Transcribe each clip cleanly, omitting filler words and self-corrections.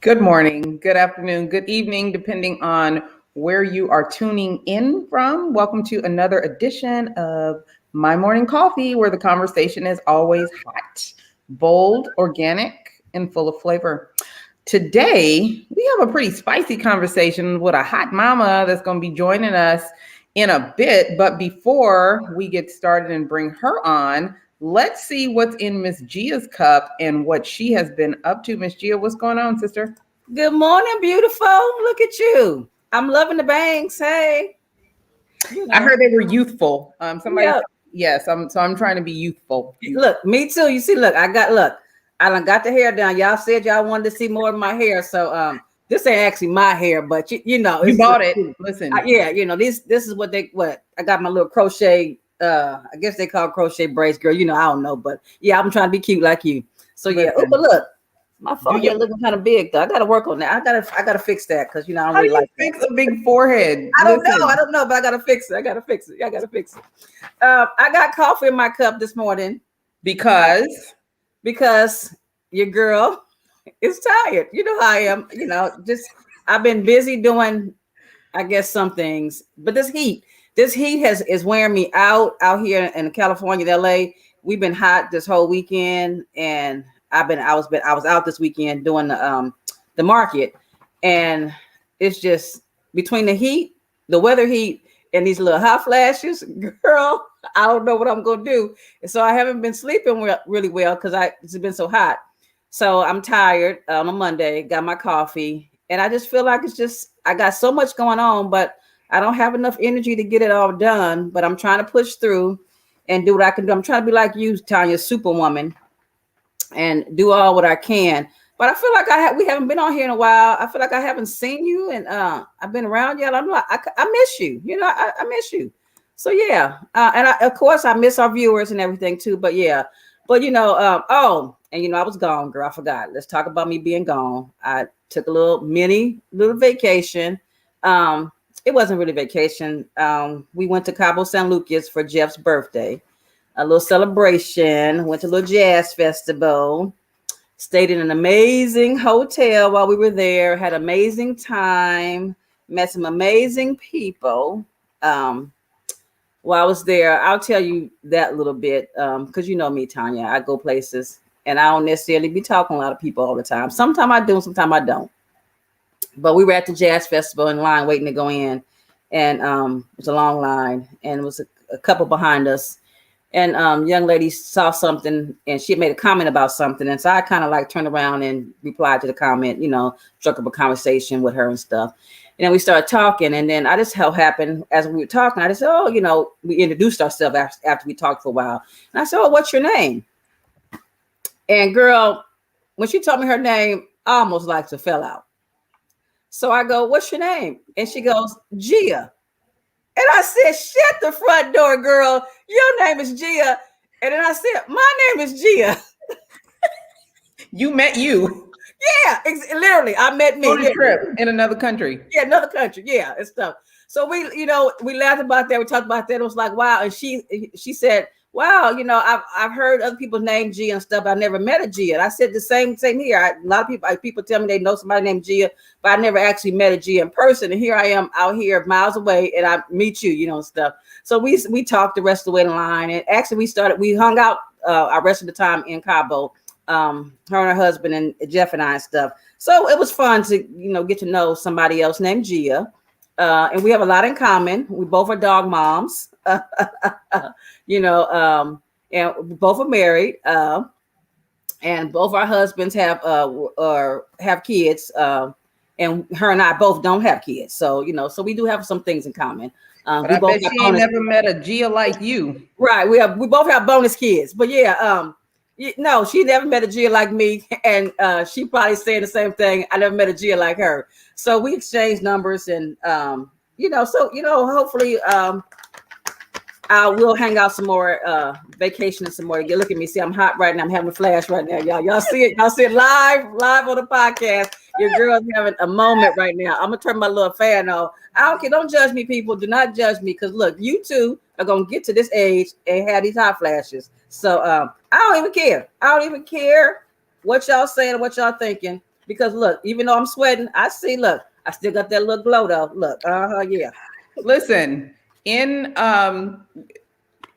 Good morning, good afternoon, good evening, depending on where you are tuning in from. Welcome to another edition of My Morning Coffee, where the conversation is always hot, bold, organic, and full of flavor. Today, we have a pretty spicy conversation with a hot mama that's going to be joining us in a bit. But before we get started and bring her on, let's see what's in Miss Gia's cup and what she has been up to. Miss Gia, what's going on, sister? Good morning, beautiful. Look at you. I'm loving the bangs. Hey, I heard they were youthful. Somebody yeah. said yes. I'm trying to be youthful. Look, me too. You see, look, I done got the hair down. Y'all said y'all wanted to see more of my hair, so this ain't actually my hair, but you know, You it's bought it. Listen, yeah, this is what I got my little crochet. I guess they call crochet braids, girl. I don't know, but yeah, I'm trying to be cute like you. So yeah. Oh, listen. but look. My forehead looking kind of big though. I gotta work on that. I gotta fix that because I don't How really do you like fix that. a big forehead? I don't know, but I gotta fix it. I gotta fix it. I got coffee in my cup this morning Because your girl is tired. You know how I am. Just I've been busy doing, I guess, some things. But this heat is wearing me out here in California, LA. We've been hot this whole weekend, and I was out this weekend doing the market, and it's just between the weather heat, and these little hot flashes, girl. I don't know what I'm gonna do, and so I haven't been sleeping really well because it's been so hot. So I'm tired on a Monday. Got my coffee, and I just feel like I got so much going on, but I don't have enough energy to get it all done. But I'm trying to push through and do what I can do. I'm trying to be like you, Tonya, Superwoman, and do all what I can. But I feel like we haven't been on here in a while. I feel like I haven't seen you, and I've been around yet. I'm like, I miss you. I miss you. So yeah, and of course I miss our viewers and everything too. But yeah, but I was gone, girl. I forgot. Let's talk about me being gone. I took a little vacation. It wasn't really vacation. We went to Cabo San Lucas for Jeff's birthday. A little celebration, went to a little jazz festival, stayed in an amazing hotel while we were there, had amazing time, met some amazing people. While I was there, I'll tell you that little bit, because you know me, Tonya, I go places and I don't necessarily be talking to a lot of people all the time. Sometimes I do, sometimes I don't. But we were at the jazz festival in line waiting to go in, and it was a long line, and it was a couple behind us. And young lady saw something, and she had made a comment about something, and so I kind of like turned around and replied to the comment, struck up a conversation with her and stuff. And then we started talking, and then I just happened as we were talking, I just said, we introduced ourselves after we talked for a while, and I said, "Oh, what's your name?" And girl, when she told me her name, I almost like to fell out. So I go, "What's your name?" And she goes, "Gia." And I said, "Shut the front door, girl. Your name is Gia." And then I said, "My name is Gia." You met you. Yeah, literally, I met me. On a trip in another country. Yeah, another country. Yeah, and stuff. So we laughed about that. We talked about that. It was like, wow. And she said, "Wow, I've heard other people's name Gia and stuff. I never met a Gia." And I said the same here. A lot of people tell me they know somebody named Gia, but I never actually met a Gia in person. And here I am out here miles away, and I meet you, and stuff. So we talked the rest of the way in line, and actually we hung out our rest of the time in Cabo. Her and her husband and Jeff and I and stuff. So it was fun to get to know somebody else named Gia. And we have a lot in common. We both are dog moms, and we both are married, and both our husbands have kids, and her and I both don't have kids. So so we do have some things in common. But I bet she ain't never met a Gia like you. Right? We both have bonus kids, but yeah, no, she never met a Gia like me, and she probably saying the same thing. I never met a Gia like her. So we exchanged numbers, and hopefully we'll hang out some more, vacation some more. Look at me, see, I'm hot right now. I'm having a flash right now, y'all. Y'all see it live on the podcast. Your girl's having a moment right now. I'm gonna turn my little fan on. I don't care. Don't judge me, people. Do not judge me, because look, you two are gonna get to this age and have these hot flashes. So I don't even care. I don't even care what y'all saying or what y'all thinking, because look, even though I'm sweating, I see. Look, I still got that little glow though. Look, yeah. Listen, in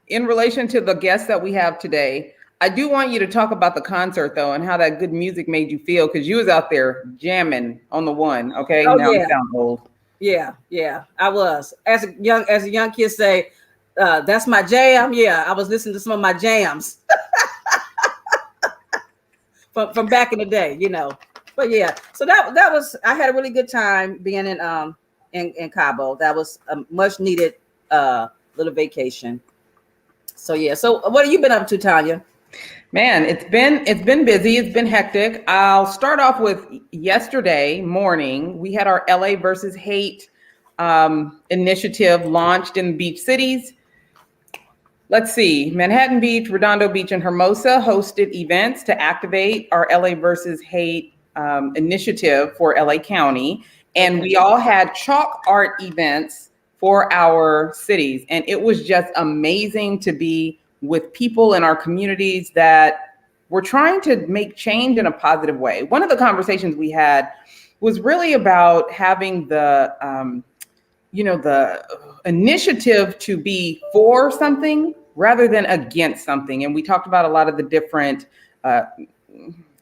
relation to the guests that we have today, I do want you to talk about the concert though and how that good music made you feel, because you was out there jamming on the one. Okay, Oh now yeah, I sound old. yeah. I was as a young kid say, that's my jam. Yeah, I was listening to some of my jams from back in the day, you know. But yeah, so that was, I had a really good time being in Cabo. That was a much needed little vacation. So yeah. So what have you been up to, Tonya? Man, it's been busy. It's been hectic. I'll start off with yesterday morning. We had our LA versus hate initiative launched in beach cities. Let's see, Manhattan Beach, Redondo Beach, and Hermosa hosted events to activate our LA versus hate initiative for LA County. And we all had chalk art events for our cities. And it was just amazing to be with people in our communities that were trying to make change in a positive way. One of the conversations we had was really about having the initiative to be for something rather than against something. And we talked about a lot of the different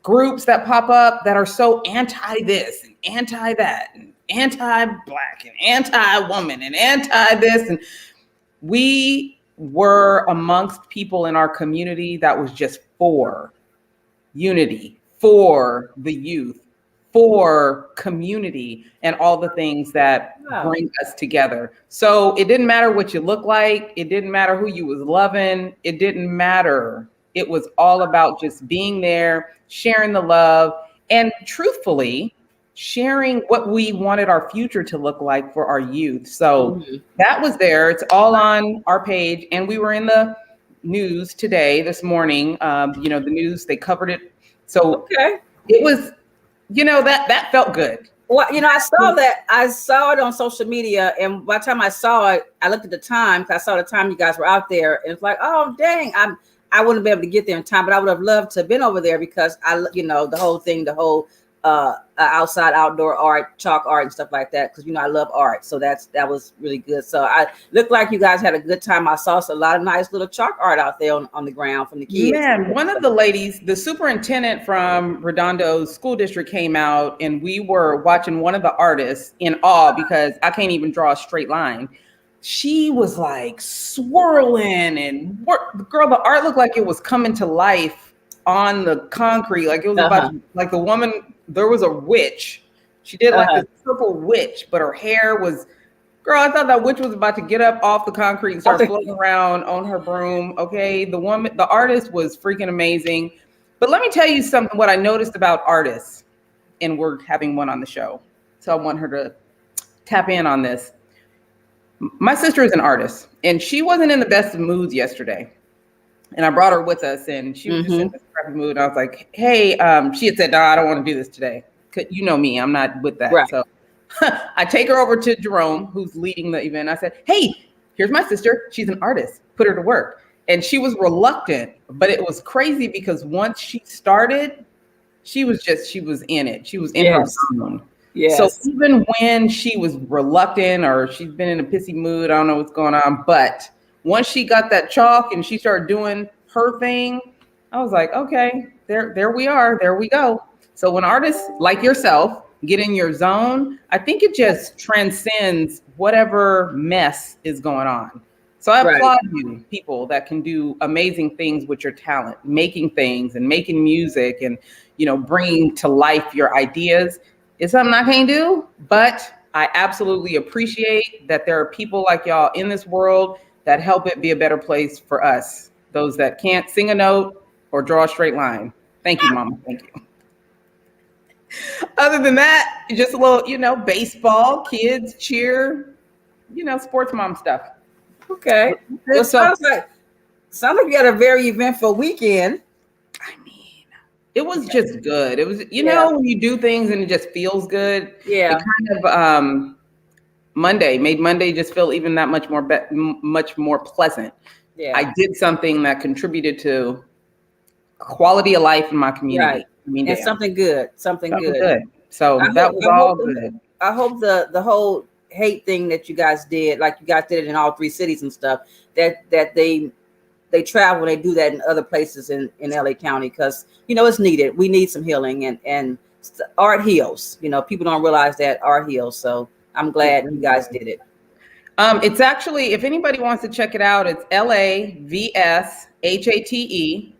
groups that pop up that are so anti this and anti that and anti-Black and anti-woman and anti this. And we were amongst people in our community that was just for unity, for the youth, for community, and all the things that bring us together. So it didn't matter what you look like. It didn't matter who you was loving. It didn't matter. It was all about just being there, sharing the love, and truthfully sharing what we wanted our future to look like for our youth. So that was there. It's all on our page. And we were in the news today, this morning. The news, they covered it. So it was, that felt good. Well, I saw that. I saw it on social media, and by the time I saw it, I looked at the time, because I saw the time you guys were out there, and it's like, oh dang, I wouldn't be able to get there in time, but I would have loved to have been over there, because the whole thing, the whole outside outdoor art, chalk art and stuff like that, because I love art. So that was really good. So I looked like you guys had a good time. I saw a lot of nice little chalk art out there on the ground from the kids. Man, one of the ladies, the superintendent from Redondo's school district, came out, and we were watching one of the artists in awe, because I can't even draw a straight line. She was like swirling and girl, the art looked like it was coming to life on the concrete. Like it was about like the woman, there was a witch. She did like this purple witch, but her hair was, girl, I thought that witch was about to get up off the concrete and start floating around on her broom. Okay. The artist was freaking amazing. But let me tell you something, what I noticed about artists, and we're having one on the show, so I want her to tap in on this. My sister is an artist, and she wasn't in the best of moods yesterday. And I brought her with us, and she was just in this crappy mood. I was like, hey, she had said, no, I don't want to do this today. You know me, I'm not with that. Right. So I take her over to Jerome, who's leading the event. I said, hey, here's my sister. She's an artist. Put her to work. And she was reluctant, but it was crazy, because once she started, she was in it. She was in her zone. Yes. So even when she was reluctant, or she's been in a pissy mood, I don't know what's going on, but once she got that chalk and she started doing her thing, I was like, okay, there we are, there we go. So when artists like yourself get in your zone, I think it just transcends whatever mess is going on. So I applaud you, people that can do amazing things with your talent, making things and making music and, bringing to life your ideas. It's something I can't do, but I absolutely appreciate that there are people like y'all in this world that help it be a better place for us, those that can't sing a note or draw a straight line. Thank you, Mama. Thank you. Other than that, just a little, baseball, kids, cheer, sports mom stuff. Okay. Well, sounds like you had a very eventful weekend. It was just good. It was, when you do things and it just feels good. Yeah. It kind of made Monday just feel even that much more pleasant. Yeah. I did something that contributed to quality of life in my community. I mean, and damn, something good, something something good. good. So I that hope, was I all hope, good. I hope the whole hate thing that you guys did, like you guys did it in all three cities and stuff, that they travel, they do that in other places in LA County, because it's needed. We need some healing, and art heals. People don't realize that art heals. So I'm glad you guys did it. It's actually, if anybody wants to check it out, it's LAVSHATE,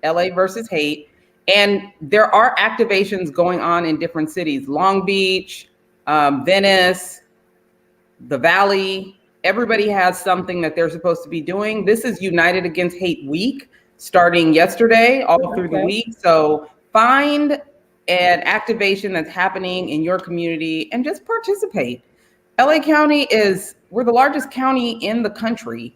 LA versus hate. And there are activations going on in different cities: Long Beach, Venice, the Valley. Everybody has something that they're supposed to be doing. This is United Against Hate Week, starting yesterday, all through the Okay. week. So find an activation that's happening in your community and just participate. LA County we're the largest county in the country.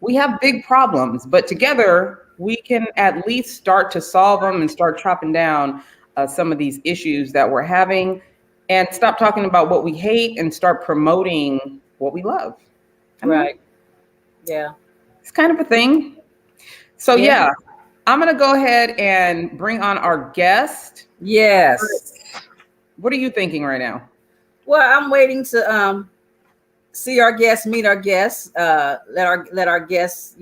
We have big problems, but together we can at least start to solve them and start chopping down some of these issues that we're having, and stop talking about what we hate and start promoting what we love. I mean, Right. Yeah. it's kind of a thing. So Yeah. yeah, I'm gonna go ahead and bring on our guest. Yes. What are you thinking right now? Well, I'm waiting to see our guests, meet our guests, let our guests,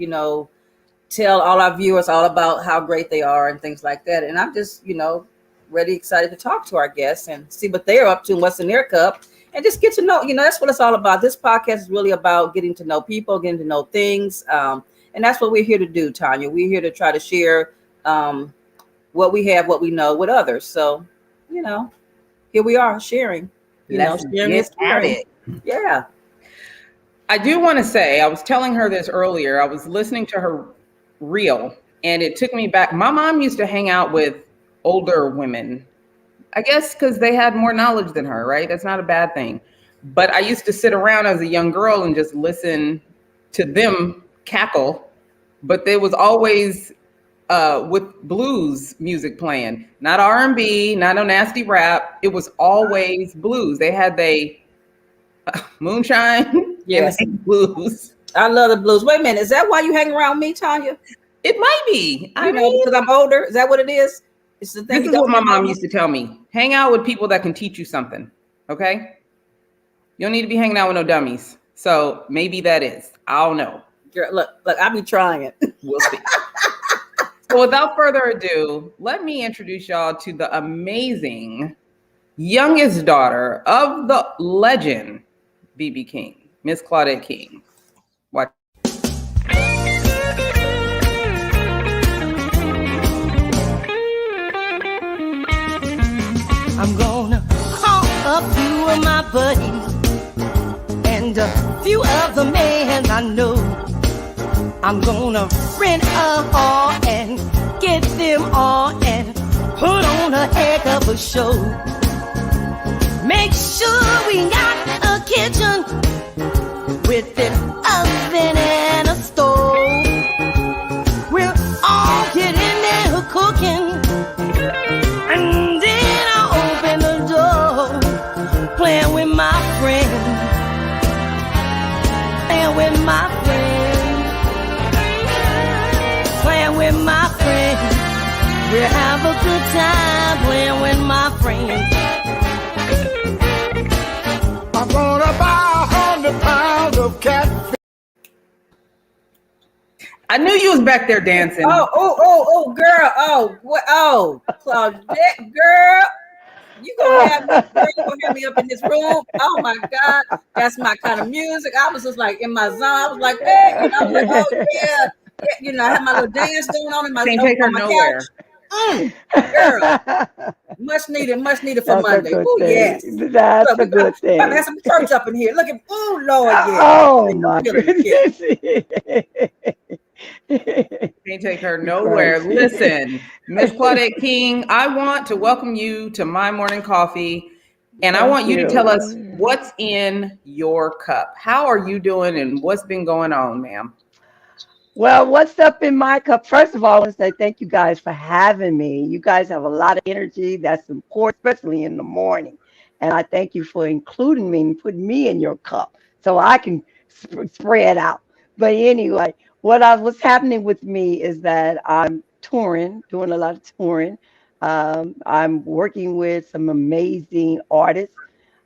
tell all our viewers all about how great they are and things like that. And I'm just, ready, excited to talk to our guests and see what they're up to and what's in their cup, and just get to know, that's what it's all about. This podcast is really about getting to know people, getting to know things. And that's what we're here to do, Tonya. We're here to try to share what we have, what we know with others. So, here we are sharing, Let's sharing get is at caring. it. Yeah. I do want to say, I was telling her this earlier. I was listening to her reel, and it took me back. My mom used to hang out with older women, I guess because they had more knowledge than her, right? That's not a bad thing. But I used to sit around as a young girl and just listen to them cackle. But there was always with blues music playing, not R&B, not no nasty rap. It was always blues. They had moonshine. Yes. And blues. I love the blues. Wait a minute. Is that why you hang around me, Tonya? It might be. I mean, because I'm older. Is that what it is? It's the thing. this is what my mom used to tell me. Hang out with people that can teach you something. Okay? You don't need to be hanging out with no dummies. So maybe that is. I don't know. Girl, look, I'll be trying it. We'll see. So without further ado, let me introduce y'all to the amazing youngest daughter of the legend, B.B. King, Miss Claudette King. Watch. I'm gonna call a few of my buddies and a few of the men I know. I'm gonna rent a hall and get them all and put on a heck of a show. Make sure we got a kitchen with an oven and a stove. We'll all get in there cooking, and then I'll open the door, playing with my friend, playing with my friend, playing with my friend. We'll have a good time playing with my friend. I'm gonna buy 100 pounds of catfish. I knew you was back there dancing. Oh, girl. Claudette, girl. You gonna have me up in this room? Oh my God, that's my kind of music. I was just like in my zone. I was like, hey, I was like, oh yeah, I had my little dance going on in my. Can't take her nowhere. Girl, much needed for Monday. Oh yes, That's a good thing. I got some church up in here. Look at, oh Lord, yeah. Oh my goodness. Can't take her nowhere. Listen, Miss Claudette King, I want to welcome you to My Morning Coffee, and I want you to tell us what's in your cup. How are you doing, and what's been going on, ma'am? Well, what's up in my cup? First of all, I want to say thank you guys for having me. You guys have a lot of energy. That's important, especially in the morning. And I thank you for including me and putting me in your cup so I can spread out. But anyway, what's happening with me is that I'm touring, doing a lot of touring. I'm working with some amazing artists.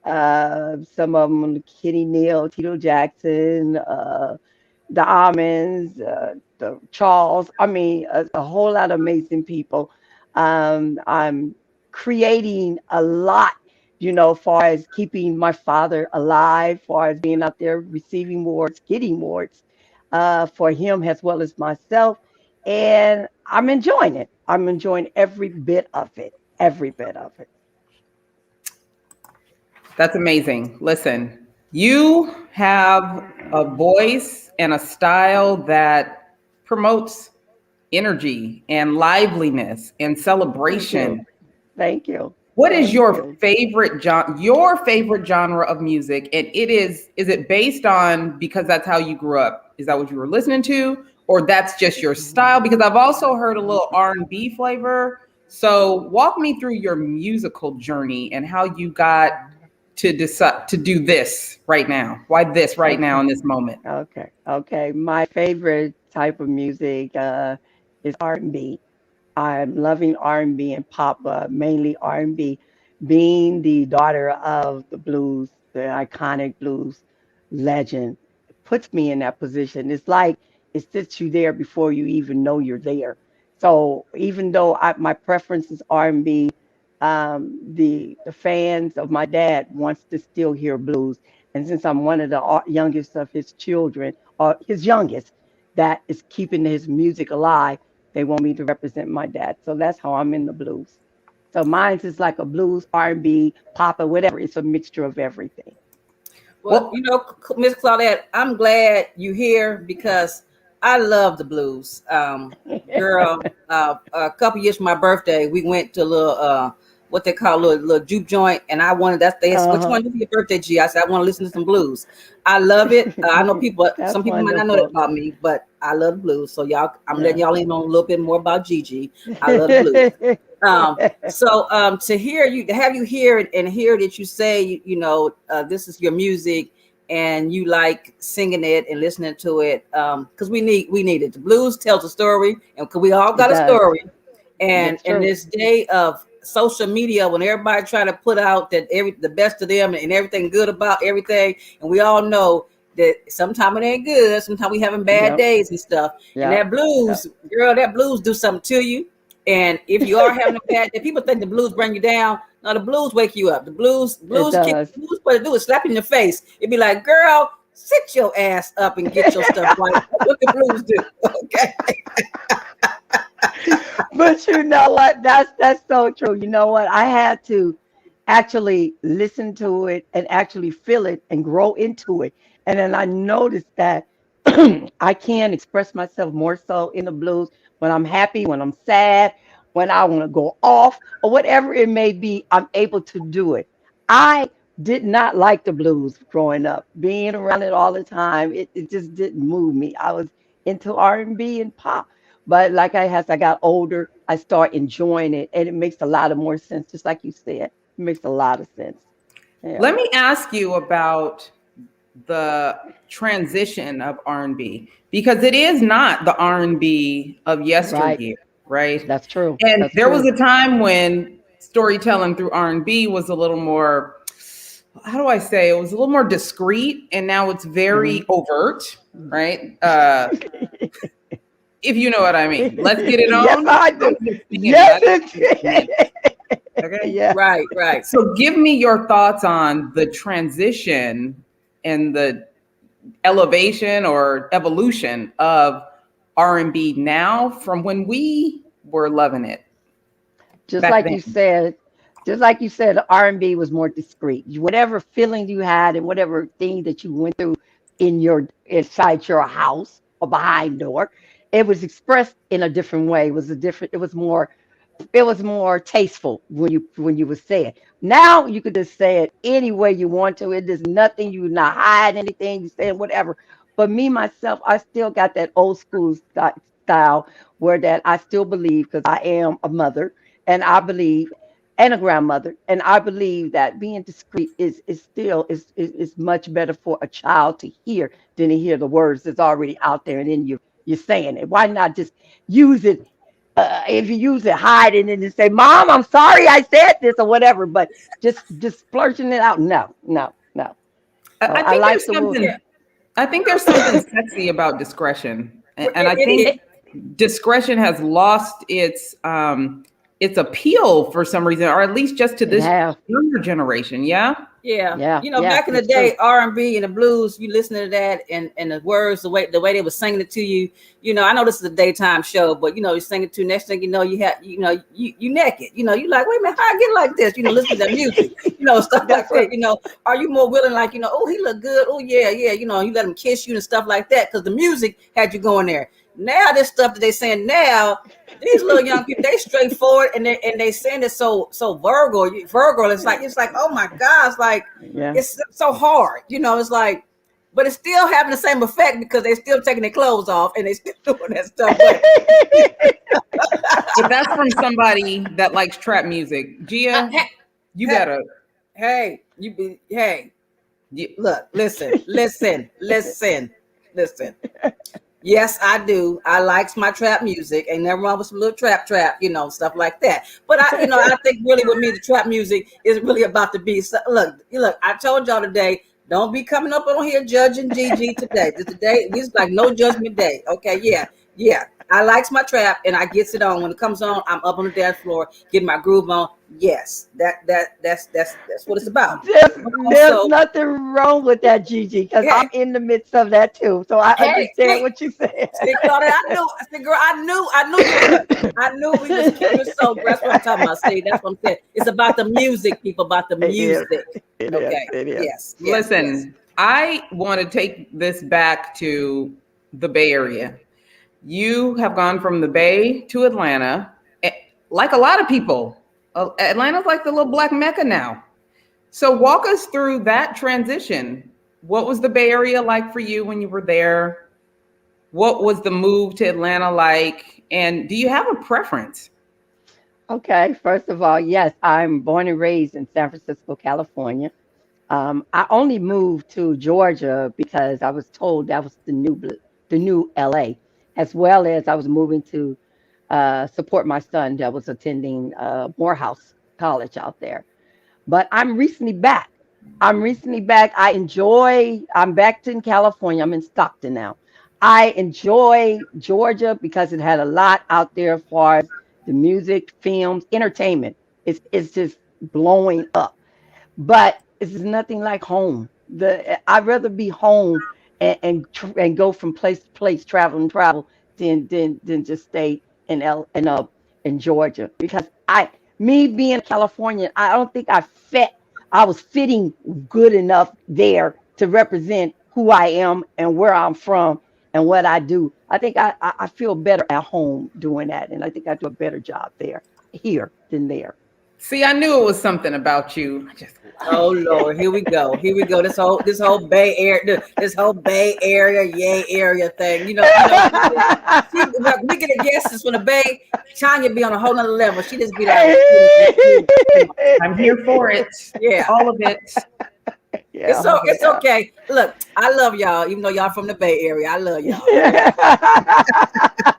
Some of them, Kenny Neal, Tito Jackson, the Almonds, the Charles. I mean, a whole lot of amazing people. I'm creating a lot, far as keeping my father alive, far as being out there receiving awards, getting awards for him as well as myself. And I'm enjoying it. I'm enjoying every bit of it, every bit of it. That's amazing. Listen, you have a voice and a style that promotes energy and liveliness and Thank you. celebration. Thank you. What is Thank your you. favorite genre of music? And is it based on because that's how you grew up? Is that what you were listening to? Or that's just your style? Because I've also heard a little R&B flavor. So walk me through your musical journey and how you got to decide to do this right now. Why this right now Okay. in this moment? Okay. Okay. My favorite type of music is R&B. I'm loving R&B and pop, mainly R&B. Being the daughter of the blues, the iconic blues legend, puts me in that position. It's like it sits you there before you even know you're there. So even though my preference is R&B, the fans of my dad wants to still hear blues. And since I'm one of the youngest of his children, or his youngest, that is keeping his music alive, they want me to represent my dad. So that's how I'm in the blues. So mine's is like a blues, R&B, pop, or whatever. It's a mixture of everything. Well, Well, Miss Claudette, I'm glad you here because I love the blues. Girl, a couple years for my birthday, we went to a little what they call a little juke joint, and I wanted that. They said, "What you Uh-huh. want to do for your birthday, G?" I said, "I want to listen to some blues." I love it. I know some That's people might not know that wonderful. about me, but I love the blues. So y'all, I'm letting y'all in on a little bit more about Gigi. I love the blues. To hear you, to have you hear it and hear that you say, this is your music and you like singing it and listening to it. Because we need it. The blues tells a story, and because we all It got a does. story. And That's in true. this day of social media, when everybody try to put out that the best of them and everything good about everything, and we all know that sometimes it ain't good. Sometimes we having bad Yep. days and stuff. And Yep. that blues, Yep. girl, that blues do something to you. And if you are having a bad day, people think the blues bring you down. No, the blues wake you up. The blues, It blues kick, does. blues what it do is slap you in the face. It'd be like, girl, sit your ass up and get your stuff right. What the blues do. Okay. But you know what? That's so true. You know what? I had to actually listen to it and actually feel it and grow into it. And then I noticed that I can express myself more so in the blues when I'm happy, when I'm sad, when I want to go off, or whatever it may be, I'm able to do it. I did not like the blues growing up. Being around it all the time, it just didn't move me. I was into R&B and pop. But like as I got older, I start enjoying it, and it makes a lot of more sense. Just like you said, it makes a lot of sense. Yeah, let me ask you about the transition of R&B because it is not the R&B of right. yesteryear, right? That's true. And That's there was true. a time when storytelling through R&B was a little more, how do I say, it was a little more discreet, and now it's Hmm. very overt, right? If you know what I mean. Let's get it Yes, on. I I'm do. just singing it. I Yes, didn't say it. it. Okay. Yeah. Right, right. So give me your thoughts on the transition and the elevation or evolution of R&B now from when we were loving it just back like you then. said, just like you said, R&B was more discreet. Whatever feeling you had and whatever thing that you went through inside your house or behind door, it was expressed in a different way. It was more tasteful when you would say it. Now you could just say it any way you want to. It is nothing. You not hide anything. You say whatever. But me myself, I still got that old school style where that I still believe because I am a mother and I believe and a grandmother and I believe that being discreet is still is much better for a child to hear than to hear the words that's already out there and then you're saying it. Why not just use it if you use it, hide it and then say, "Mom, I'm sorry I said this" or whatever. But just splurging it out, no, no, no. So I I think like there's the little. Yeah, something. I think there's something sexy about discretion, and I it is. think discretion has lost its appeal for some reason, or at least just to It this have, younger generation. Yeah. Yeah, yeah, you know, yeah. back in the It's true. day, R&B and the blues, you listen to that, and the words, the way they were singing it to you. You know, I know this is a daytime show, but you know, you sing it to. Next thing you know, you naked. You know, you like, wait a minute, how I get like this? You know, listen to that music. You know, stuff like That's that. right. You know, are you more willing, like, oh, he look good. Oh yeah, yeah. You know, you let him kiss you and stuff like that because the music had you going there. Now this stuff that they saying now, these little young people, they straightforward and they saying it so Virgo. It's like, oh my gosh, like Yeah. it's so hard. You know, it's like, but it's still having the same effect because they're still taking their clothes off and they still doing that stuff. But But that's from somebody that likes trap music. Gia, hey, you hey, better. hey, You, look, listen. Yes, I do. I likes my trap music. Ain't never wrong with some little trap, stuff like that. But I think really with me, the trap music is really about the beat. So, look, I told y'all today, don't be coming up on here judging Gigi today. Today, this is like no judgment day. Okay, yeah. I likes my trap and I gets it on. When it comes on, I'm up on the dance floor, getting my groove on. Yes, that's what it's about. But There's also, nothing wrong with that, Gigi, because hey, I'm in the midst of that too. So I understand hey, what you said. see, Claudette, I said, girl, I knew you. Look, I knew we was kindred soul. That's what I'm talking about. See, that's what I'm saying. It's about the music, people. About the It is. music. It is. Okay. It is. Yes. listen, I want to take this back to the Bay Area. You have gone from the Bay to Atlanta. Like a lot of people, Atlanta's like the little black Mecca now. So walk us through that transition. What was the Bay Area like for you when you were there? What was the move to Atlanta like? And do you have a preference? Okay. First of all, yes, I'm born and raised in San Francisco, California. I only moved to Georgia because I was told that was the new LA, as well as I was moving to support my son that was attending Morehouse College out there. But I'm recently back. I'm back in California. I'm in Stockton now. I enjoy Georgia because it had a lot out there as far as the music, films, entertainment. It's just blowing up. But it's nothing like home. I'd rather be home and go from place to place, travel than just stay in Georgia because me being a Californian, I don't think I was fitting good enough there to represent who I am and where I'm from and what I do. I think I feel better at home doing that, and I think I do a better job here than there. See, I knew it was something about you. I just Oh Lord, here we go. Here we go. This whole Bay Area, yay area thing. We get a guests from the Bay. Tonya be on a whole nother level. She just be like, I'm here for it. yeah. All of it. Yeah. It's okay. Look, I love y'all, even though y'all from the Bay Area. I love y'all.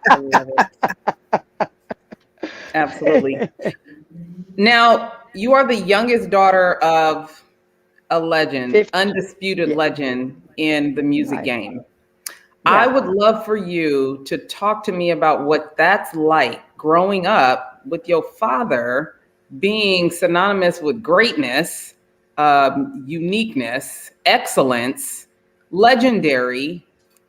I love it. Absolutely. Now, you are the youngest daughter of a legend, 50. undisputed Yeah, legend in the music right. game. I Yeah. would love for you to talk to me about what that's like growing up with your father being synonymous with greatness, uniqueness, excellence, legendary,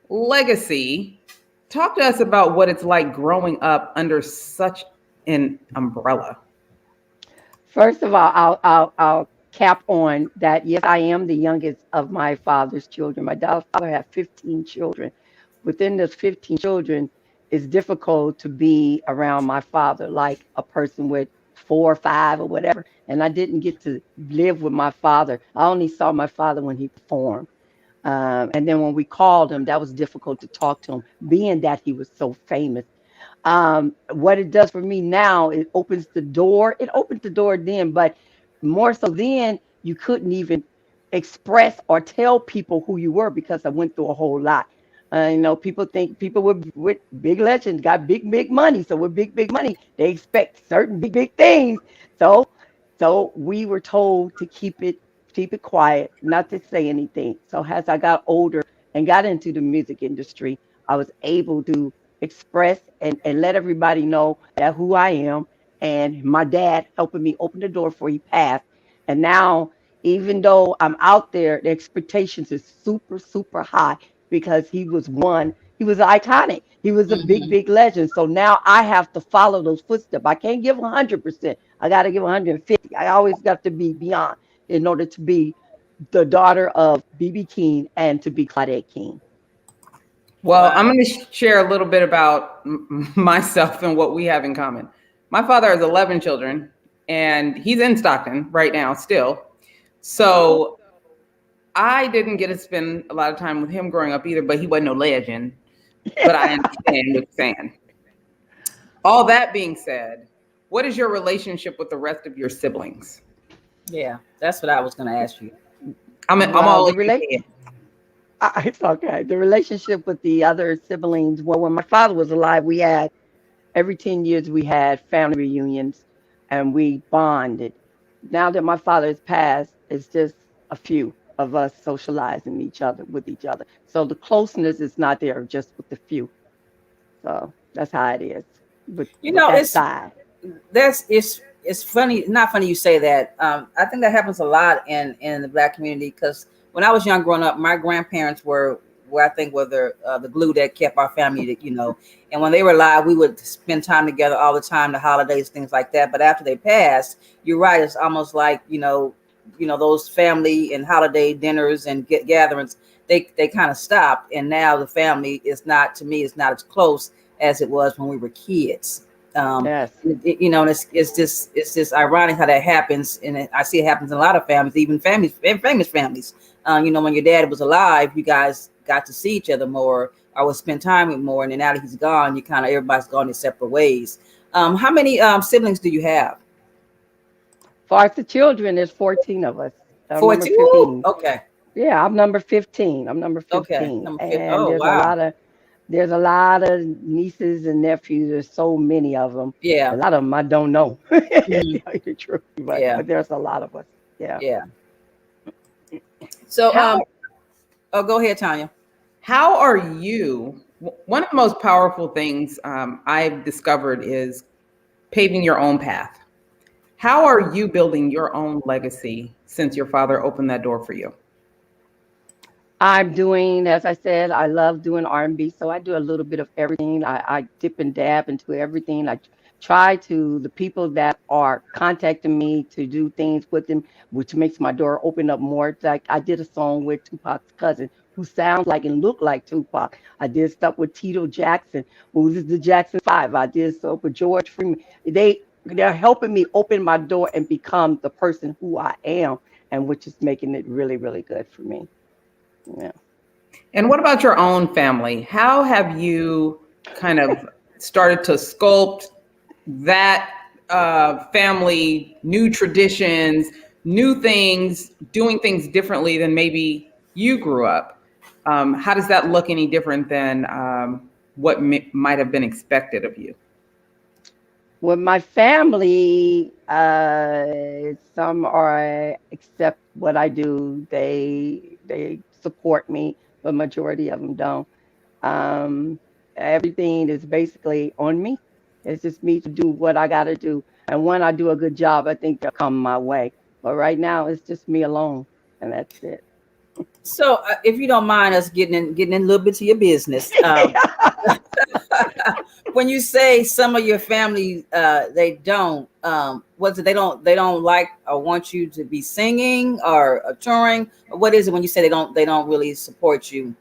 legacy. Talk to us about what it's like growing up under such an umbrella. First of all, I'll cap on that. Yes, I am the youngest of my father's children. My father had 15 children. Within those 15 children, it's difficult to be around my father like a person with 4 or 5 or whatever. And I didn't get to live with my father. I only saw my father when he performed. And then when we called him, that was difficult to talk to him, being that he was so famous. What it does for me now, it opens the door. It opened the door then, but more so then, you couldn't even express or tell people who you were because I went through a whole lot. People think people with big legends got big money. So with big money, they expect certain big things. So we were told to keep it quiet, not to say anything. So as I got older and got into the music industry, I was able to express and let everybody know that who I am. And my dad helping me open the door before he passed. And now, even though I'm out there, the expectations is super high because he was iconic. He was a Mhm. big legend. So now I have to follow those footsteps. I can't give 100%. I got to give 150. I always got to be beyond in order to be the daughter of BB King and to be Claudette King. Well, I'm Wow. going to share a little bit about myself and what we have in common. My father has 11 children, and he's in Stockton right now still. Oh. So I didn't get to spend a lot of time with him growing up either, but he wasn't no legend. But I understand what you're saying. All that being said, what is your relationship with the rest of your siblings? Yeah, that's what I was going to ask you. I'm Well, all the in your relate head. it's okay. The relationship with the other siblings. Well, when my father was alive, we had every 10 years we had family reunions and we bonded. Now that my father has passed, it's just a few of us socializing with each other. So the closeness is not there just with the few. So that's how it is You with know, that side. it's funny, not funny you say that. I think that happens a lot in the Black community because when I was young growing up, my grandparents were where I think were the glue that kept our family, and when they were alive, we would spend time together all the time, the holidays, things like that. But after they passed, you're right, it's almost like those family and holiday dinners and gatherings, they kind of stopped, and now the family is not, to me, it's not as close as it was when we were kids. Um, Yes. and it's just ironic how that happens, and I see it happens in a lot of families, even families, famous families. When your dad was alive, you guys got to see each other more, or would spend time with more, and then now that he's gone, you kind of everybody's gone their separate ways. How many siblings do you have? Far as the children, there's 14 of us. I'm number 14. Ooh, 15. okay, Yeah, I'm number 15. I'm number okay, 15. number 50. And Oh wow, there's a lot of nieces and nephews. There's so many of them. A yeah, lot of them I don't know. To mhm, tell you the truth, yeah, but there's a lot of us. Yeah. yeah. So How oh, go ahead, Tonya. how are you? One of the most powerful things I've discovered is paving your own path. How are you building your own legacy since your father opened that door for you? I'm doing, as I said, I love doing R&B, so I do a little bit of everything. I dip and dab into everything. I try to, the people that are contacting me to do things with them, which makes my door open up more. It's like I did a song with Tupac's cousin, who sounds like and look like Tupac. I did stuff with Tito Jackson, who is the Jackson Five. I did stuff with George Freeman. They're helping me open my door and become the person who I am, and which is making it really good for me. Yeah. And what about your own family? How have you kind of started to sculpt that family, new traditions, new things, doing things differently than maybe you grew up? How does that look any different than what might have been expected of you? With my family, some are accept what I do. They support me, but majority of them don't. Um, Everything is basically on me. It's just me to do what I got to do. And when I do a good job, I think they'll come my way. But right now, it's just me alone, and that's it. So, if you don't mind us getting in a little bit to your business, when you say some of your family, they don't, what's it? They don't like or want you to be singing or touring. Or what is it when you say they don't really support you?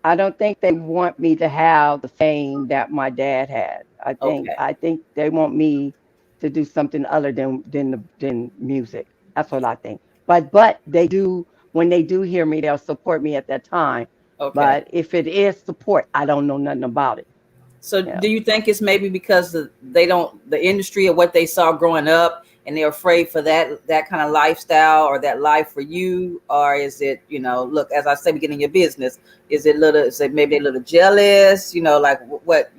I don't think they want me to have the fame that my dad had. Okay. I think they want me to do something other than music. That's what I think. But they do, when they do hear me, they'll support me at that time. Okay. But if it is support, I don't know nothing about it. So Yeah. do you think it's maybe because they don't, the industry of what they saw growing up, and they're afraid for that kind of lifestyle or that life for you? Or is it, look, as I say, we get in your business, is it maybe a little jealous, like what,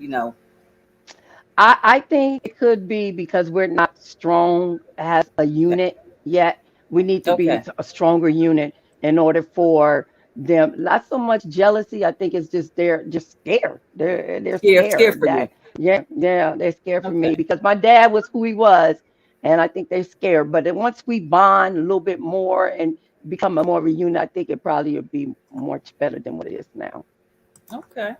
I think it could be because we're not strong as a unit yet. We need to be okay, a stronger unit in order for them. Not so much jealousy. I think it's just they're just scared. They're scared scared for you. that yeah, they're scared for me Okay. because my dad was who he was, and I think they're scared. But then once we bond a little bit more and become a more of a unit, I think it probably would be much better than what it is now. Okay.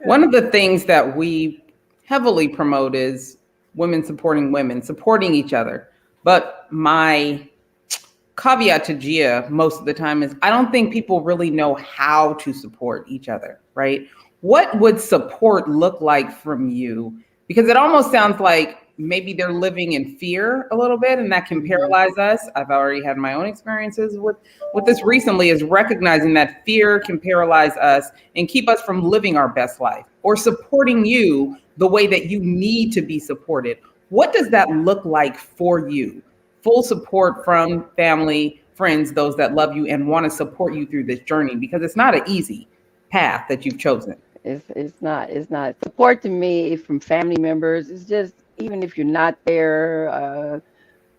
One Okay. of the things that we heavily promote is women, supporting each other. But my caveat to Gia most of the time is I don't think people really know how to support each other, right? What would support look like from you? Because it almost sounds like maybe they're living in fear a little bit and that can Hmm. paralyze us. I've already had my own experiences with this recently, is recognizing that fear can paralyze us and keep us from living our best life or supporting you the way that you need to be supported. What does that look like for you? Full support from family, friends, those that love you and want to support you through this journey, because it's not an easy path that you've chosen. It's not support to me from family members. It's just even if you're not there.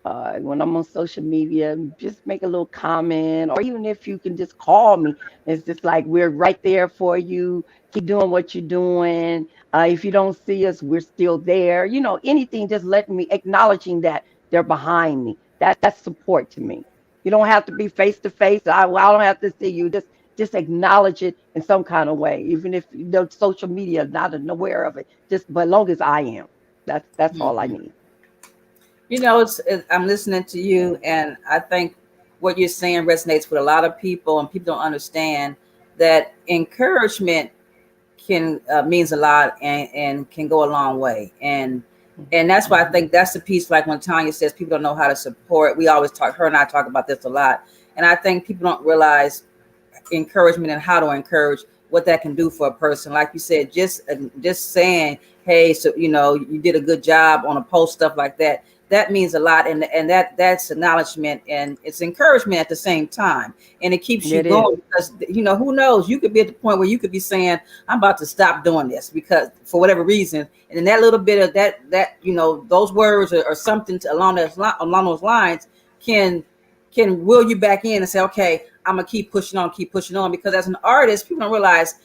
When I'm on social media, just make a little comment, or even if you can just call me, it's just like we're right there for you. Keep doing what you're doing. If you don't see us, we're still there. Anything, just letting me acknowledging that they're behind me. That's support to me. You don't have to be face to face. I don't have to see you. Just acknowledge it in some kind of way, even if social media not aware of it. Just but long as I am, that's all I need. I'm listening to you, and I think what you're saying resonates with a lot of people, and people don't understand that encouragement can means a lot and can go a long way. And that's why I Mhm. think that's the piece. Like when Tonya says people don't know how to support, we always talk. Her and I talk about this a lot, and I think people don't realize encouragement and how to encourage what that can do for a person. Like you said, just saying, hey, so you did a good job on a post, stuff like that. That means a lot, and that's acknowledgement and it's encouragement at the same time, and it keeps you It is. going because who knows, you could be at the point where you could be saying, I'm about to stop doing this because for whatever reason, and then that little bit of that those words or something along those lines can will you back in and say, okay, I'm gonna keep pushing on, because as an artist, people don't realize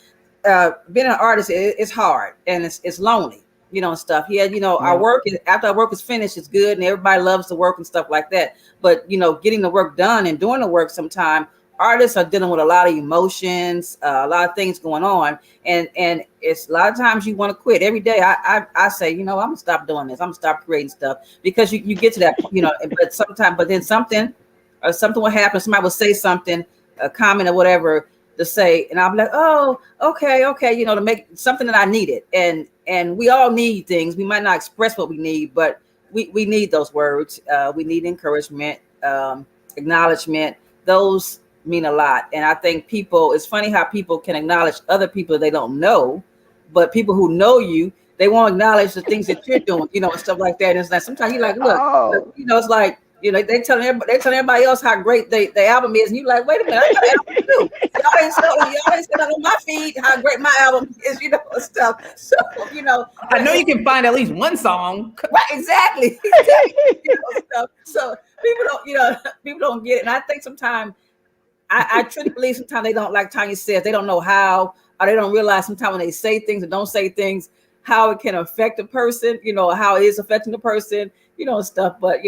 being an artist is hard and it's lonely, and stuff. Yeah, our Yeah. work after our work is finished, it's good and everybody loves the work and stuff like that. But getting the work done and doing the work, sometime artists are dealing with a lot of emotions, a lot of things going on, and it's a lot of times you want to quit. Every day I say, I'm gonna stop doing this. I'm gonna stop creating stuff, because you get to that, but then something will happen. Somebody will say something, a comment or whatever to say, and I'll be like, oh, okay, to make something that I needed. And we all need things. We might not express what we need, but we need those words. We need encouragement, acknowledgement. Those mean a lot. And I think it's funny how people can acknowledge other people they don't know, but people who know you, they won't acknowledge the things that you're doing, and stuff like that. And it's like sometimes you're like, look, Oh, it's like, they telling everybody else how great the album is, and you're like, wait a minute, I got an album too. Y'all ain't said that on my feed how great my album is, and stuff. So I know you can find at least one song. right, exactly, exactly, stuff. So people don't get it, and I think sometimes I truly believe sometimes they don't, like Tanya says, they don't know how, or they don't realize sometimes when they say things and don't say things, how it can affect a person, how it is affecting the person, and stuff. But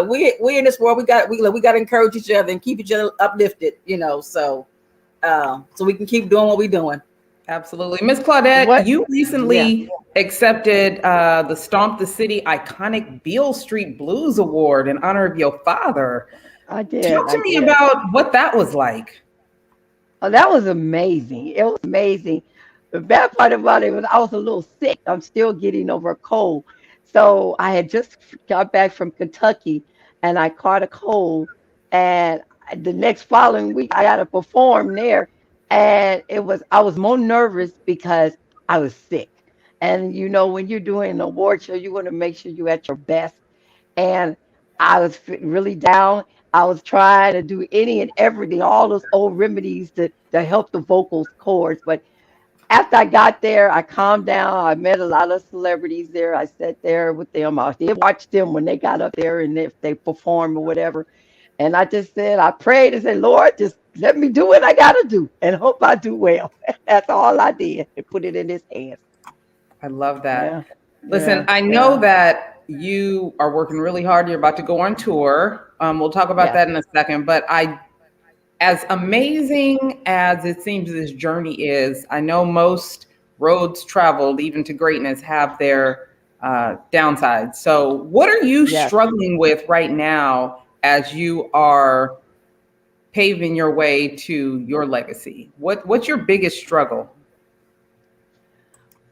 we in this world, we got to encourage each other and keep each other uplifted, so we can keep doing what we're doing. Absolutely. Miss Claudette, what? you Yeah, recently accepted the Stomp the City iconic Beale Street Blues Award in honor of your father. I did. Talk I to me did. about what that was like. Oh, that was amazing. It was amazing. The bad part about it was I was a little sick. I'm still getting over a cold. So I had just got back from Kentucky and I caught a cold. And the next following week, I got to perform there. And I was more nervous because I was sick. And when you're doing an award show, you want to make sure you're at your best. And I was really down. I was trying to do any and everything, all those old remedies to help the vocals cords. But after I got there, I calmed down. I met a lot of celebrities there. I sat there with them. I did watch them when they got up there and if they perform or whatever. And I just said, I prayed and said, Lord, just let me do what I got to do and hope I do well. That's all I did and put it in his hands. I love Yeah, that. Listen, yeah, I know yeah, that you are working really hard. You're about to go on tour. We'll talk about yes, that in a second. But as amazing as it seems this journey is, I know most roads traveled, even to greatness, have their downsides. So, what are you yes. struggling with right now as you are paving your way to your legacy? What's your biggest struggle?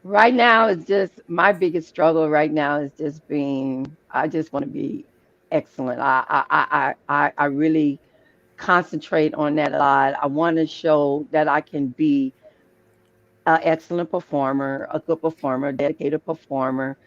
Right now, it's just my biggest struggle right now is just being, I just want to be excellent. I really concentrate on that a lot. I want to show that I can be an excellent performer, a good performer, a dedicated performer,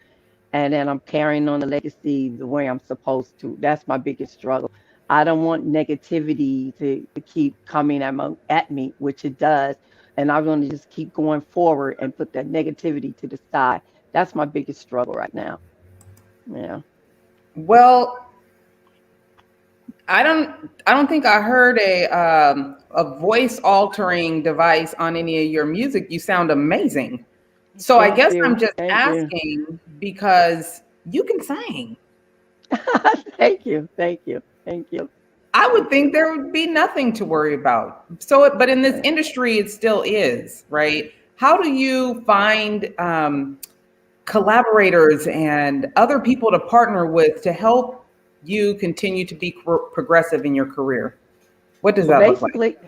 and then I'm carrying on the legacy the way I'm supposed to. That's my biggest struggle. I don't want negativity to keep coming at me, which it does. And I'm going to just keep going forward and put that negativity to the side. That's my biggest struggle right now. Yeah. Well, I don't think I heard a voice altering device on any of your music. You sound amazing. So I Thank guess I'm you. just Thank you. asking because you can sing. Thank you. Thank you. Thank you. I would Thank think you. there would be nothing to worry about. So, but in this industry, it still is, right? How do you find collaborators and other people to partner with to help you continue to be progressive in your career? What does Well, that look like?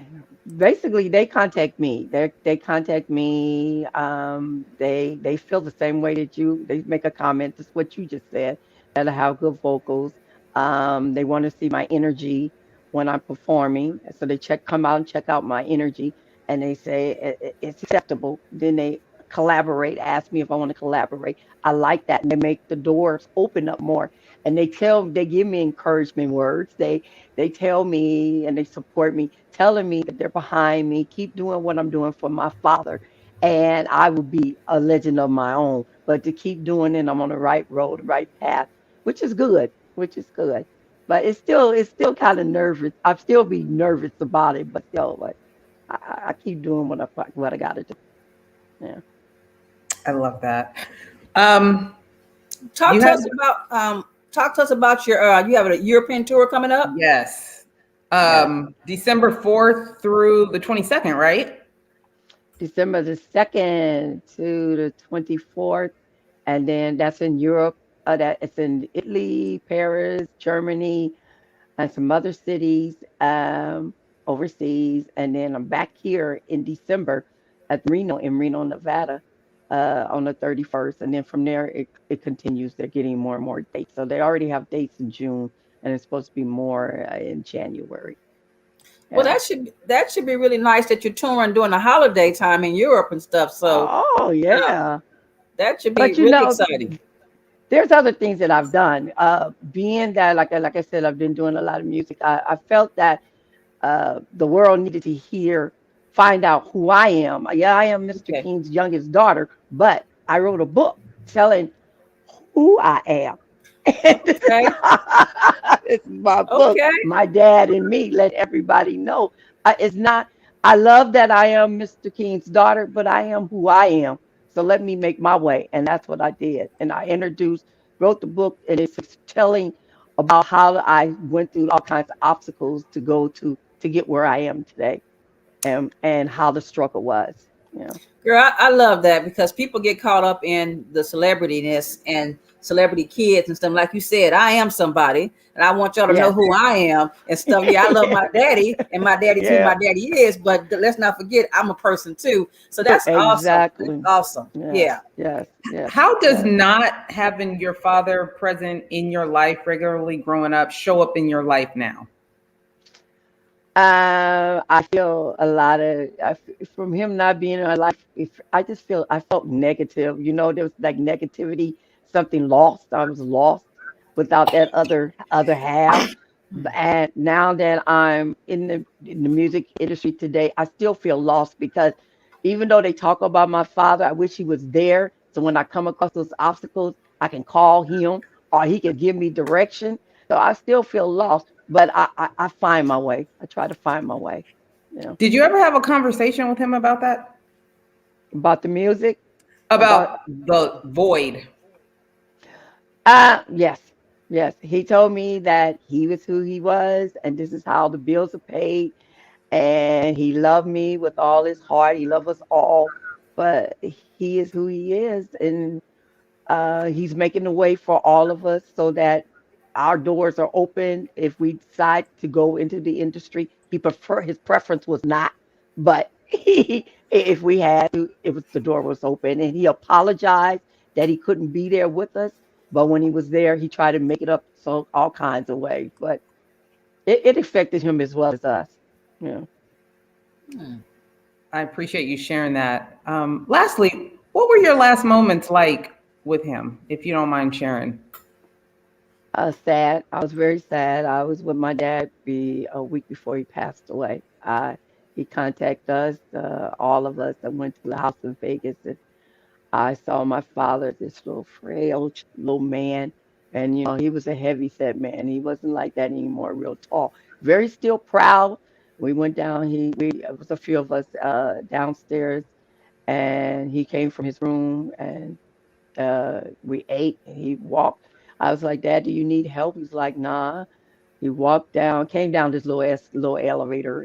basically, they contact me. They contact me. They feel the same way that you. They make a comment. That's what you just said. That I have good vocals. They want to see my energy when I'm performing. So they come out and check out my energy, and they say it's acceptable. Then they collaborate. Ask me if I want to collaborate. I like that, and they make the doors open up more. And they give me encouragement words. They tell me and they support me, telling me that they're behind me, keep doing what I'm doing for my father. And I will be a legend of my own. But to keep doing it, I'm on the right road, the right path, which is good, which is good. But it's still kind of nervous. I still be nervous about it, but still, but I keep doing what I gotta do. Yeah. I love that. Um, Talk you to have us about talk to us about your you have a European tour coming up. yes. Yes. December 4th through the 22nd, right? December the 2nd to the 24th. And then that's in Europe. That it's in Italy, Paris, Germany, and some other cities overseas. And then I'm back here in December at Reno, Nevada, on the 31st. And then from there, it continues. They're getting more and more dates. So they already have dates in June, and it's supposed to be more in January. Well, Yeah. that should be really nice that you're touring during the holiday time in Europe and stuff. So Oh, uh, yeah. that should be But you really know, exciting. there's other things that I've done. Being that, like I said, I've been doing a lot of music. I felt that the world needed to find out who I am. Yeah, I am Mr. Okay. King's youngest daughter, but I wrote a book telling who I am. And this is, Okay. this is my book, Okay. My Dad and Me. Let everybody know. It's not. I love that I am Mr. King's daughter, but I am who I am. So let me make my way, and that's what I did. And I wrote the book, and it's telling about how I went through all kinds of obstacles to get where I am today, and how the struggle was. Yeah. Girl, I love that because people get caught up in the celebrityness and celebrity kids and stuff. Like you said, I am somebody and I want y'all to know Yes. who I am and stuff. Yeah, I love my daddy and my daddy's who my Yeah. daddy is, but let's not forget I'm a person too. So that's awesome. That's Exactly. awesome. Yes. Yeah. Yes. Yes. How does Yes. not having your father present in your life regularly growing up show up in your life now? I feel a lot of from him not being in my life. If I felt negative. There was like negativity, something lost. I was lost. without that other half. And now that I'm in the music industry today, I still feel lost because even though they talk about my father, I wish he was there. So when I come across those obstacles, I can call him or he can give me direction. So I still feel lost, but I find my way. I try to find my way. You know, Did you ever have a conversation with him about that? about the music, about About the void? yes, yes. He told me that he was who he was, and this is how the bills are paid, and he loved me with all his heart. He loved us all, but he is who he is, and he's making the way for all of us so that our doors are open if we decide to go into the industry. His preference was not, but if we had to, it was the door was open, and he apologized that he couldn't be there with us. But when he was there, he tried to make it up so all kinds of ways. But it affected him as well as us. Yeah. I appreciate you sharing that. Lastly, what were your last moments like with him, if you don't mind sharing? Sad. I was very sad. I was with my dad a week before he passed away. He contacted us, all of us that went to the house in Vegas, and I saw my father, this little frail little man, and he was a heavy set man. He wasn't like that anymore, real tall, very still proud. We went down. It was a few of us downstairs, and he came from his room, and we ate, and he walked. I was like, Dad, do you need help? He's like, nah. He walked down, came down this little elevator,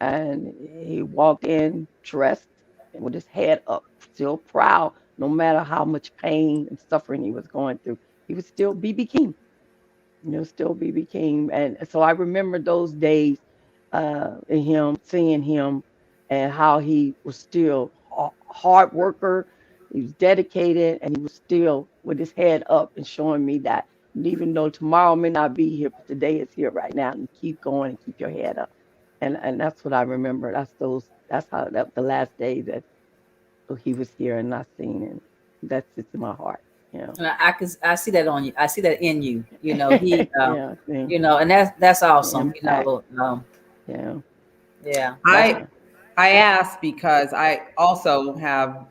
and he walked in dressed with his head up, still proud, no matter how much pain and suffering he was going through. He was still BB King, still BB King. And so I remember those days, in him, seeing him, and how he was still a hard worker. He was dedicated, and he was still with his head up and showing me that. And even though tomorrow may not be here, but today is here right now, and keep going and keep your head up. And that's what I remember. That's how the last day that he was here and I seen, and that sits in my heart. And I see that on you. I see that in you. He Yeah, and that's awesome. impact. Yeah. Yeah. I asked because I also have,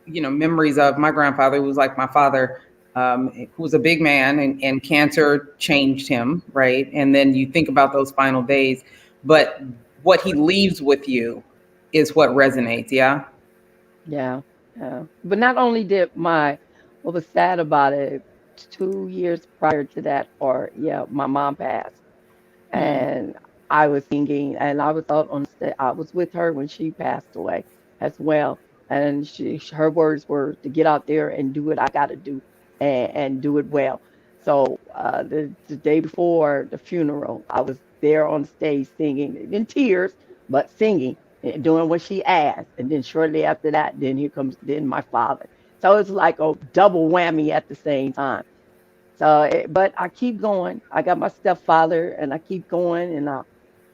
memories of my grandfather, who was like my father, who was a big man, and cancer changed him, right? And then you think about those final days, but what he leaves with you is what resonates. Yeah. Yeah. Yeah. But not only what was sad about it, 2 years prior to that, or yeah, my mom passed, and I was singing, and I was out on stage. I was with her when she passed away as well, and her words were to get out there and do what I got to do, and do it well. So the day before the funeral, I was there on stage singing in tears, but singing and doing what she asked. And then shortly after that, then my father. So it's like a double whammy at the same time. So, but I keep going. I got my stepfather, and I keep going, and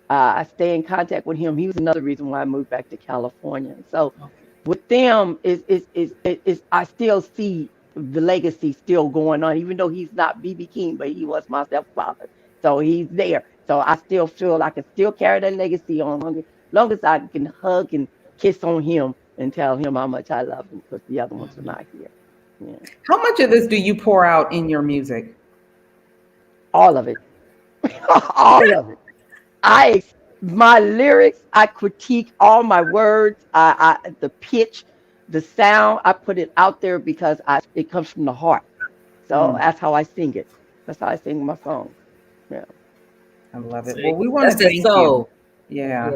I stay in contact with him. He was another reason why I moved back to California. So, with them, is I still see the legacy still going on, even though he's not BB King, but he was my stepfather. So he's there. So I still feel I can still carry that legacy on, long as I can hug and kiss on him and tell him how much I love him, because the other ones are not here. Yeah. How much of this do you pour out in your music? All of it. All of it. My lyrics, I critique all my words, the pitch, the sound, I put it out there because it comes from the heart. So that's how I sing it. That's how I sing my songs. Yeah. I love it. Well, we want to thank you. Yeah.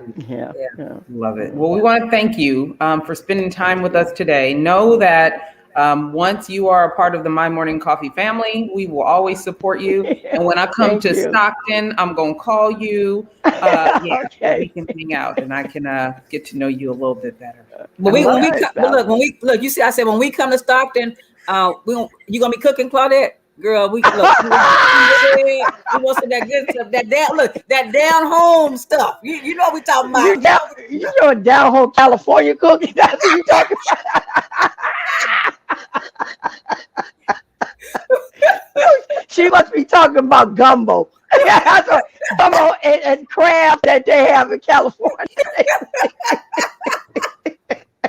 Love it. Well, we want to thank you for spending time with us today. Know that once you are a part of the My Morning Coffee family, we will always support you. And when I come to Stockton, I'm going to call you. Okay. We can hang out and I can get to know you a little bit better. But look, you see, I said when we come to Stockton, you gonna be cooking, Claudette? Girl, we want some of that good stuff. That down home stuff. You know what we talking about. You know down home California cooking. That's what you talking about. She must be talking about gumbo. That's what, gumbo and crab that they have in California.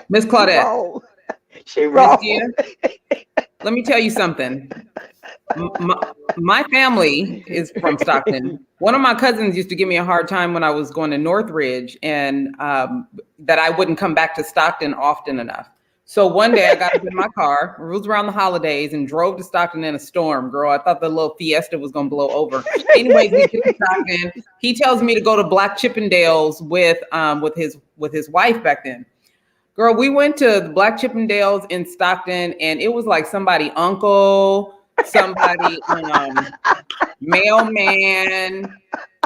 Miss Claudette, Roll. She Miss rolled. Gia, let me tell you something. My family is from Stockton. One of my cousins used to give me a hard time when I was going to Northridge, and that I wouldn't come back to Stockton often enough. So one day I got up in my car, it was around the holidays, and drove to Stockton in a storm. Girl, I thought the little Fiesta was going to blow over. Anyways, we get to Stockton. He tells me to go to Black Chippendales with his wife back then. Girl, we went to the Black Chippendales in Stockton, and it was like somebody uncle, somebody mailman.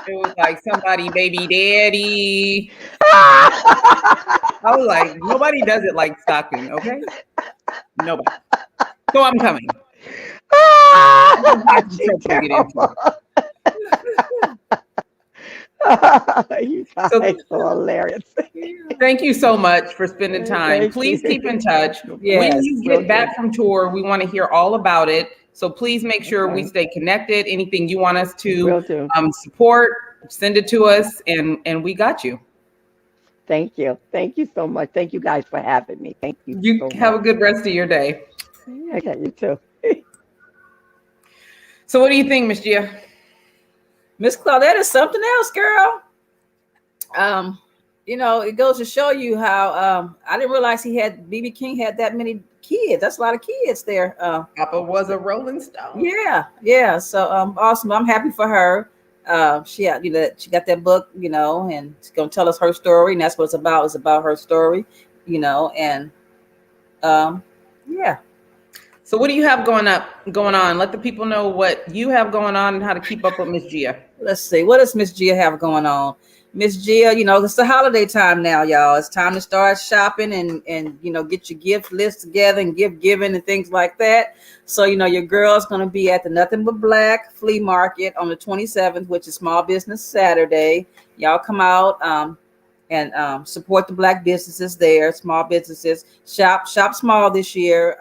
It was like somebody baby daddy. I was like, nobody does it like Stockton, okay? Nobody. So I'm coming. You guys are hilarious. Thank you so much for spending time. Thank Please you. keep in touch. Yes, When you get back from tour, we want to hear all about it. So please make sure we stay connected. Anything you want us Will to do. support, send it to us, and we got you. Thank you. Thank you so much. Thank you guys for having me. Thank you. You so have a much. good rest of your day. Okay, you too. So what do you think, Miss Gia? Miss Claudette is something else, girl. It goes to show you how I didn't realize BB King had that many kids. That's a lot of kids there. Papa was a Rolling Stone. Yeah. So awesome. I'm happy for her. She got that book, and she's gonna tell us her story, and that's what it's about. It's about her story, and yeah. So what do you have going on? Let the people know what you have going on and how to keep up with Miss Gia. Let's see. What does Miss Gia have going on? Miss Gia, it's the holiday time now, y'all. It's time to start shopping and get your gift list together and gift giving and things like that. So, your girl's going to be at the Nothing But Black flea market on the 27th, which is Small Business Saturday. Y'all come out and support the Black businesses there, small businesses. Shop small this year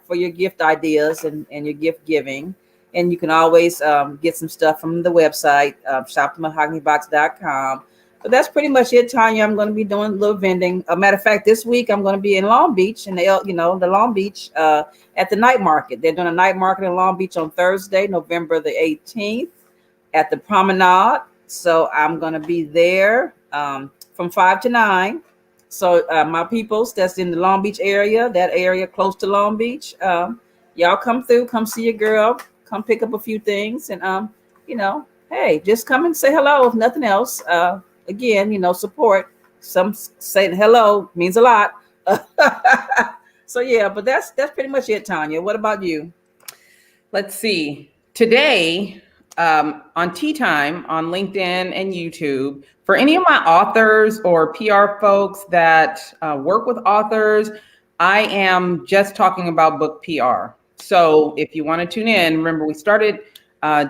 for your gift ideas and your gift giving. And you can always get some stuff from the website, shopthemahoganybox.com. But that's pretty much it, Tonya. I'm going to be doing a little vending. A matter of fact, this week I'm going to be in Long Beach, and the Long Beach at the night market. They're doing a night market in Long Beach on Thursday, November the 18th, at the Promenade. So I'm going to be there from 5 to 9. So my peoples that's in the Long Beach area, that area close to Long Beach, y'all come through, come see your girl. Come pick up a few things and, hey, just come and say hello, if nothing else. Again, support. Some saying hello means a lot. So, yeah, but that's pretty much it, Tonya. What about you? Let's see. Today on Tea Time on LinkedIn and YouTube, for any of my authors or PR folks that work with authors, I am just talking about book PR. So if you want to tune in, remember we started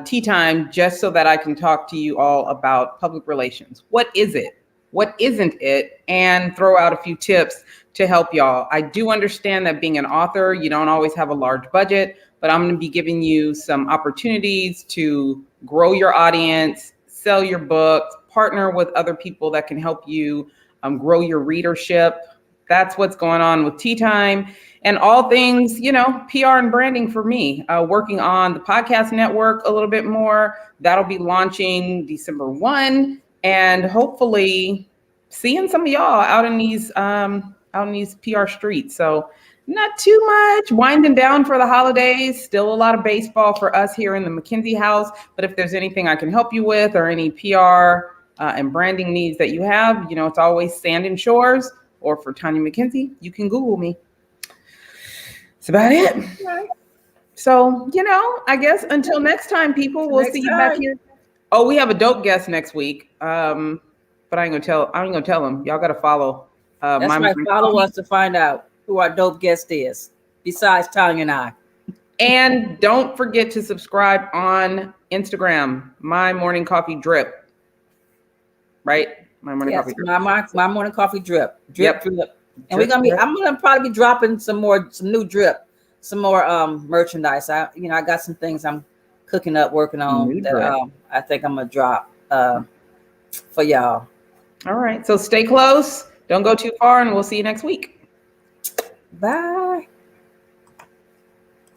Tea Time just so that I can talk to you all about public relations. What is it? What isn't it? And throw out a few tips to help y'all. I do understand that being an author, you don't always have a large budget, but I'm going to be giving you some opportunities to grow your audience, sell your books, partner with other people that can help you grow your readership. That's what's going on with Tea Time. And all things, PR and branding for me, working on the podcast network a little bit more. That'll be launching December 1, and hopefully seeing some of y'all out in these PR streets. So not too much, winding down for the holidays. Still a lot of baseball for us here in the McKinsey house. But if there's anything I can help you with or any PR and branding needs that you have, it's always Sand and Shores, or for Tonya McKenzie, you can Google me. That's about it. Right. So, I guess until next time, people, we'll see you back here. Oh, we have a dope guest next week. But I ain't gonna tell them. Y'all gotta follow. That's right. Follow us to find out who our dope guest is, besides Tonya and I. And don't forget to subscribe on Instagram, My Morning Coffee Drip. Right? My Morning Coffee Drip. My Morning Coffee Drip. Yep. And I'm gonna probably be dropping some new drip some more merchandise. I got some things I'm cooking up, working on Mood that bread. I think I'm gonna drop for y'all. All right. So stay close. Don't go too far, and we'll see you next week. Bye.